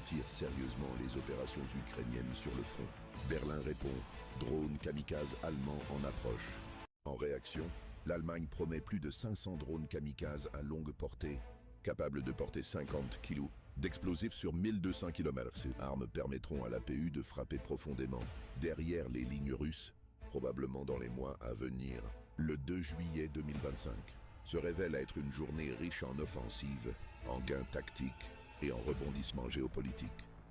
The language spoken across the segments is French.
ralentir sérieusement les opérations ukrainiennes sur le front. Berlin répond, drones kamikazes allemands en approche. En réaction, l'Allemagne promet plus de 500 drones kamikazes à longue portée, capables de porter 50 kg d'explosifs sur 1200 km. Ces armes permettront à l'APU de frapper profondément derrière les lignes russes, probablement dans les mois à venir. Le 2 juillet 2025 se révèle être une journée riche en offensives, en gains tactiques et en rebondissements géopolitiques.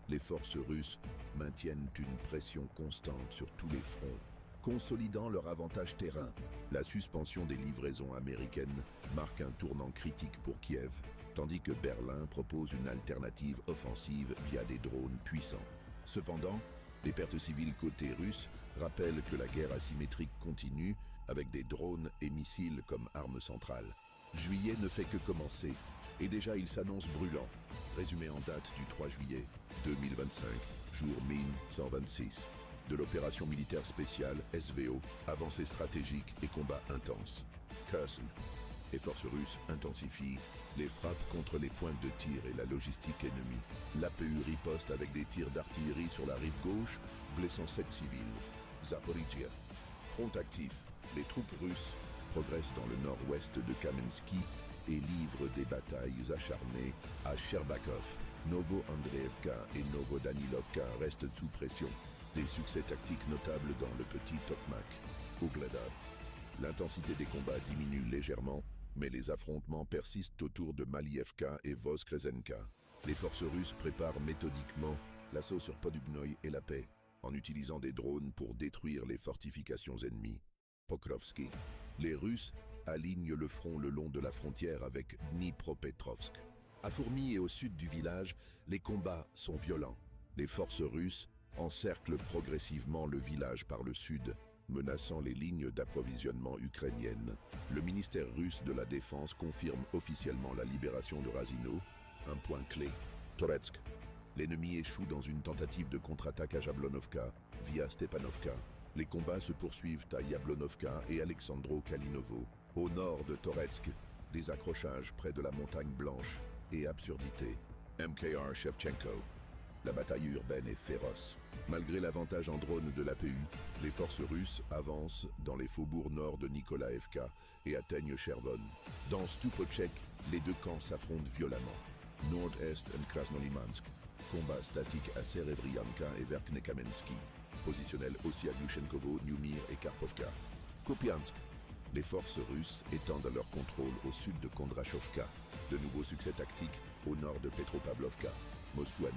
Les forces russes maintiennent une pression constante sur tous les fronts, consolidant leur avantage terrain. La suspension des livraisons américaines marque un tournant critique pour Kiev, tandis que Berlin propose une alternative offensive via des drones puissants. Cependant, les pertes civiles côté russe rappellent que la guerre asymétrique continue avec des drones et missiles comme arme centrale. Juillet ne fait que commencer et déjà il s'annonce brûlant. Résumé en date du 3 juillet 2025, jour min 126, de l'opération militaire spéciale SVO, avancée stratégique et combat intense. Kherson. Les forces russes intensifient les frappes contre les pointes de tir et la logistique ennemie. L'APU riposte avec des tirs d'artillerie sur la rive gauche, blessant 7 civils. Zaporizhia. Front actif. Les troupes russes progressent dans le nord-ouest de Kamensky et livrent des batailles acharnées à Sherbakov. Novo-Andreevka et Novodanilovka restent sous pression. Des succès tactiques notables dans le petit Tokmak. Ougledar. L'intensité des combats diminue légèrement, mais les affrontements persistent autour de Malievka et Voskresenka. Les forces russes préparent méthodiquement l'assaut sur Podubnoï et la paix, en utilisant des drones pour détruire les fortifications ennemies. Pokrovski. Les Russes alignent le front le long de la frontière avec Dnipropetrovsk. À Fourmi et au sud du village, les combats sont violents. Les forces russes encerclent progressivement le village par le sud, menaçant les lignes d'approvisionnement ukrainiennes. Le ministère russe de la Défense confirme officiellement la libération de Razino, un point clé. Toretsk. L'ennemi échoue dans une tentative de contre-attaque à Jablonovka via Stepanovka. Les combats se poursuivent à Yablonovka et Alexandro-Kalinovo. Au nord de Toretsk, des accrochages près de la montagne Blanche et absurdité. MKR Shevchenko. La bataille urbaine est féroce. Malgré l'avantage en drone de l'APU, les forces russes avancent dans les faubourgs nord de Nikolaevka et atteignent Chervon. Dans Stupotchek, les deux camps s'affrontent violemment. Nord-Est et Krasnolimansk, combat statique à Serebrianka et Verkhnekamenski. Positionnel aussi à Glushenkovo, Niumir et Karpovka. Kupiansk. Les forces russes étendent leur contrôle au sud de Kondrachovka. De nouveaux succès tactiques au nord de Petropavlovka. Moscou annonce